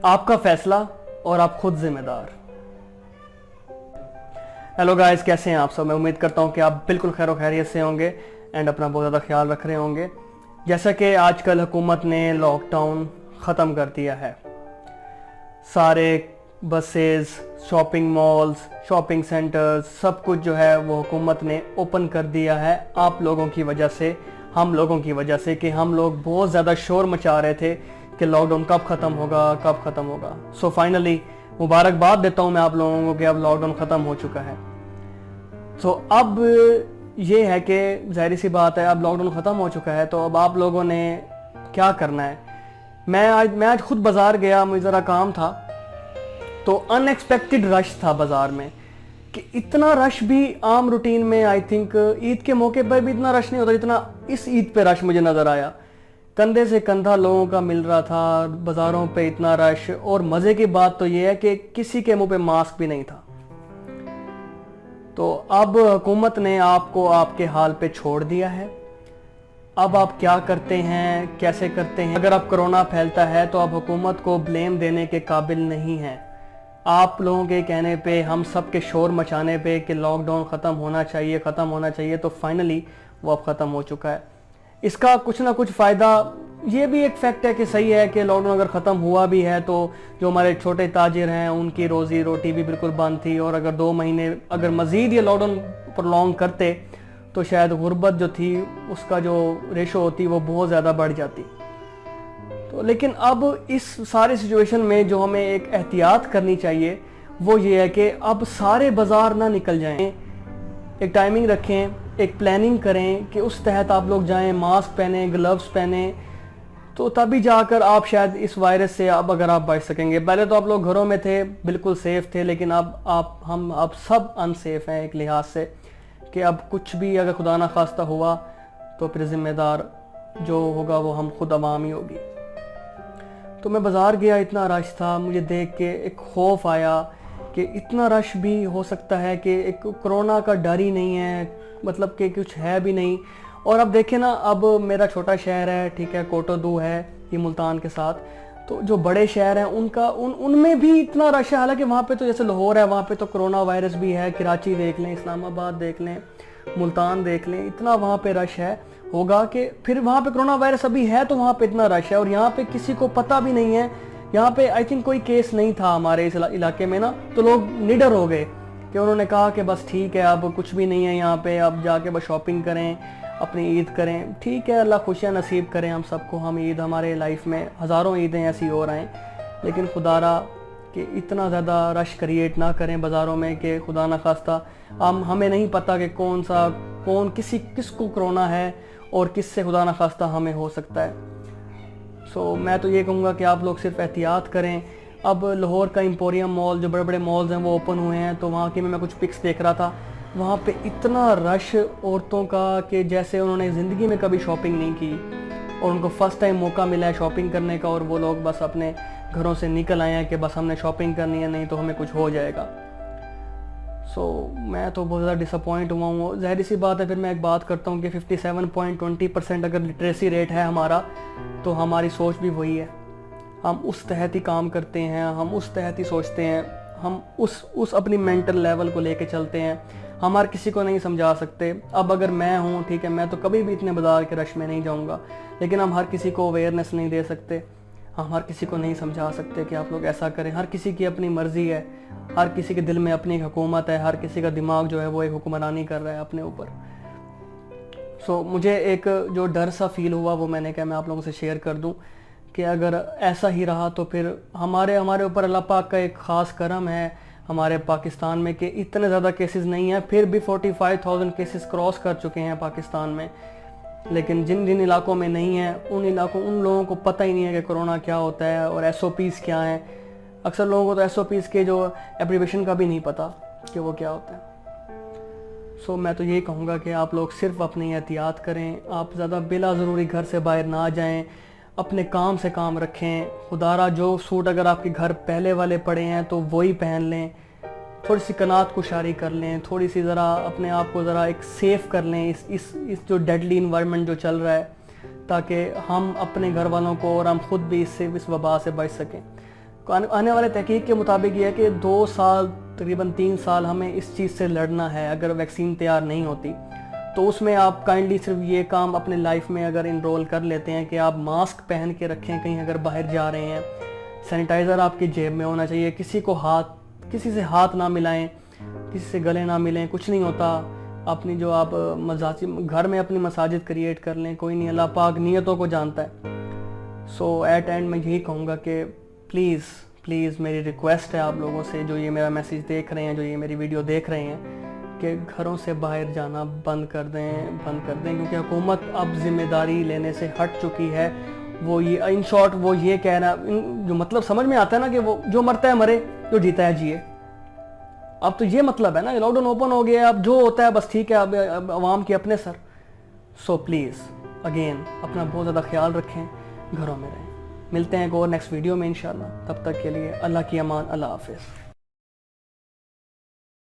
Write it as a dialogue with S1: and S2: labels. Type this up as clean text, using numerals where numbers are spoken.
S1: आपका फैसला और आप खुद जिम्मेदार। हेलो गाइस, कैसे हैं आप सब। मैं उम्मीद करता हूं कि आप बिल्कुल खैर खैरियत से होंगे एंड अपना बहुत ज़्यादा ख्याल रख रहे होंगे। जैसा कि आजकल हुकूमत ने लॉकडाउन ख़त्म कर दिया है, सारे buses, shopping malls, shopping centres, सब कुछ जो है वो हुकूमत ने ओपन कर दिया है। आप लोगों की वजह से, हम लोगों की वजह से, कि हम लोग बहुत ज़्यादा शोर मचा रहे थे कि लॉकडाउन कब ख़त्म होगा, कब ख़त्म होगा। सो फाइनली मुबारकबाद देता हूँ मैं आप लोगों को कि अब लॉकडाउन ख़त्म हो चुका है। सो अब ये है कि जाहिर सी बात है, अब लॉकडाउन ख़त्म हो चुका है तो अब आप लोगों ने क्या करना है। मैं आज खुद बाज़ार गया, मुझे ज़रा काम था, तो अनएक्सपेक्टेड रश था बाज़ार में कि इतना रश भी आम रूटीन में आई थिंक ईद के मौके पर भी इतना रश नहीं होता जितना इस ईद पे रश मुझे नज़र आया। कंधे से कंधा लोगों का मिल रहा था, बाज़ारों पे इतना रश। और मज़े की बात तो ये है कि किसी के मुंह पे मास्क भी नहीं था। तो अब हुकूमत ने आपको आपके हाल पे छोड़ दिया है। अब आप क्या करते हैं, कैसे करते हैं। अगर आप कोरोना फैलता है तो आप हुकूमत को ब्लेम देने के काबिल नहीं हैं। आप लोगों के कहने पे, हम सब के शोर मचाने पे कि लॉकडाउन ख़त्म होना चाहिए, ख़त्म होना चाहिए, तो फाइनली वो अब ख़त्म हो चुका है। इसका कुछ ना कुछ फ़ायदा ये भी एक फैक्ट है कि सही है कि लॉकडाउन अगर ख़त्म हुआ भी है तो जो हमारे छोटे ताजिर हैं उनकी रोज़ी रोटी भी बिल्कुल बंद थी। और अगर 2 महीने अगर मज़ीद ये लॉकडाउन प्रोलॉन्ग करते तो शायद गुर्बत जो थी उसका जो रेशो होती वो बहुत ज़्यादा बढ़ जाती। तो लेकिन अब इस सारे सिचुएशन में जो हमें एक एहतियात करनी चाहिए वो ये है कि अब सारे बाज़ार ना निकल जाएं। एक टाइमिंग रखें, एक प्लानिंग करें कि उस तहत आप लोग जाएं, मास्क पहने, ग्लव्स पहने, तो तभी जाकर आप शायद इस वायरस से अब अगर आप बच सकेंगे। पहले तो आप लोग घरों में थे, बिल्कुल सेफ थे, लेकिन अब हम अब सब अनसेफ हैं एक लिहाज से कि अब कुछ भी अगर खुदा ना खास्ता हुआ तो फिर ज़िम्मेदार जो होगा वो हम खुद अवाम ही होगी। तो मैं बाज़ार गया, इतना रश था, मुझे देख के एक खौफ आया कि इतना रश भी हो सकता है कि एक कोरोना का डर ही नहीं है, मतलब कि कुछ है भी नहीं। और अब देखें ना, अब मेरा छोटा शहर है, ठीक है, कोटोदू है ये मुल्तान के साथ, तो जो बड़े शहर हैं उनमें भी इतना रश है। हालांकि वहाँ पे तो जैसे लाहौर है, वहाँ पे तो कोरोना वायरस भी है, कराची देख लें, इस्लामाबाद देख लें, मुल्तान देख लें, इतना वहाँ पे रश है होगा कि फिर वहाँ पे कोरोना वायरस अभी है तो वहाँ पे इतना रश है। और यहाँ पे किसी को पता भी नहीं है, यहाँ पे आई थिंक कोई केस नहीं था हमारे इस इलाके में ना, तो लोग निडर हो गए कि उन्होंने कहा कि बस ठीक है, अब कुछ भी नहीं है यहाँ पे, अब जाके बस शॉपिंग करें, अपनी ईद करें। ठीक है, अल्लाह खुशियाँ नसीब करें हम सबको। हम ईद, हमारे लाइफ में हज़ारों ईदें ऐसी हो रही हैं, लेकिन खुदारा कि इतना ज़्यादा रश क्रिएट ना करें बाज़ारों में कि खुदा ना खास्ता हमें नहीं पता कि कौन किसको कोरोना है और किससे खुदा ना खास्ता हमें हो सकता है। सो मैं तो ये कहूँगा कि आप लोग सिर्फ एहतियात करें। अब लाहौर का एम्पोरियम मॉल, जो बड़े बड़े मॉल्स हैं वो ओपन हुए हैं, तो वहाँ की मैं कुछ पिक्स देख रहा था, वहाँ पे इतना रश औरतों का कि जैसे उन्होंने ज़िंदगी में कभी शॉपिंग नहीं की और उनको फ़र्स्ट टाइम मौका मिला है शॉपिंग करने का, और वो लोग बस अपने घरों से निकल आए हैं कि बस हमने शॉपिंग करनी है, नहीं तो हमें कुछ हो जाएगा। सो मैं तो बहुत ज़्यादा डिसअपॉइंट हुआ हूँ। ज़ाहिर सी बात है, फिर मैं एक बात करता हूँ कि 57.20% अगर लिटरेसी रेट है हमारा, तो हमारी सोच भी वही है, हम उस तहत ही काम करते हैं, हम उस तहत ही सोचते हैं, हम उस अपनी मेंटल लेवल को लेके चलते हैं। हम हर किसी को नहीं समझा सकते। अब अगर मैं हूँ, ठीक है, मैं तो कभी भी इतने बाज़ार के रश में नहीं जाऊँगा, लेकिन हम हर किसी को अवेयरनेस नहीं दे सकते, हम हर किसी को नहीं समझा सकते कि आप लोग ऐसा करें। हर किसी की अपनी मर्ज़ी है, हर किसी के दिल में अपनी एक हुकूमत है, हर किसी का दिमाग जो है वो एक हुक्मरानी कर रहा है अपने ऊपर। सो मुझे एक जो डर सा फील हुआ वो मैंने कहा मैं आप लोगों से शेयर कर दूं कि अगर ऐसा ही रहा तो फिर हमारे ऊपर अल्लाह पाक का एक ख़ास करम है हमारे पाकिस्तान में कि इतने ज़्यादा केसेस नहीं हैं, फिर भी 45,000 केसेस क्रॉस कर चुके हैं पाकिस्तान में। लेकिन जिन जिन इलाकों में नहीं है उन लोगों को पता ही नहीं है कि कोरोना क्या होता है और SOPs क्या हैं। अक्सर लोगों को तो SOPs के जो एब्रीविएशन का भी नहीं पता कि वो क्या होता है। सो मैं तो यही कहूँगा कि आप लोग सिर्फ अपनी एहतियात करें, आप ज़्यादा बिला ज़रूरी घर से बाहर ना जाएं, अपने काम से काम रखें। खुदारा जो सूट अगर आपके घर पहले वाले पड़े हैं तो वही पहन लें, थोड़ी सी कनात कुशारी कर लें, थोड़ी सी ज़रा अपने आप को ज़रा एक सेफ़ कर लें इस जो डेडली इन्वायरमेंट जो चल रहा है, ताकि हम अपने घर वालों को और हम खुद भी इस वबा से बच सकें। آنے والے تحقیق کے مطابق یہ ہے کہ 2 سال تقریباً 3 سال ہمیں اس چیز سے لڑنا ہے اگر ویکسین تیار نہیں ہوتی. تو اس میں آپ کائنڈلی صرف یہ کام اپنے لائف میں اگر انرول کر لیتے ہیں کہ آپ ماسک پہن کے رکھیں کہیں اگر باہر جا رہے ہیں, سینیٹائزر آپ کی جیب میں ہونا چاہیے, کسی سے ہاتھ نہ ملائیں, کسی سے گلے نہ ملیں, کچھ نہیں ہوتا. اپنی جو آپ گھر میں اپنی مساجد کریٹ کر لیں, کوئی نہیں, اللہ پاک نیتوں کو جانتا ہے. سو ایٹ اینڈ میں یہی کہوں گا کہ پلیز میری ریکویسٹ ہے آپ لوگوں سے جو یہ میرا میسیج دیکھ رہے ہیں, جو یہ میری ویڈیو دیکھ رہے ہیں, کہ گھروں سے باہر جانا بند کر دیں کیونکہ حکومت اب ذمہ داری لینے سے ہٹ چکی ہے. وہ یہ ان شارٹ وہ یہ کہہ رہا جو مطلب سمجھ میں آتا ہے نا کہ وہ جو مرتا ہے مرے, جو جیتا ہے جیے. اب تو یہ مطلب ہے نا, لاک ڈاؤن اوپن ہو گیا, اب جو ہوتا ہے بس ٹھیک ہے, اب عوام کے اپنے سر. سو پلیز اگین اپنا بہت زیادہ خیال رکھیں, گھروں میں رہیں. ملتے ہیں ایک اور نیکسٹ ویڈیو میں انشاءاللہ. تب تک کے لیے اللہ کی امان, اللہ حافظ.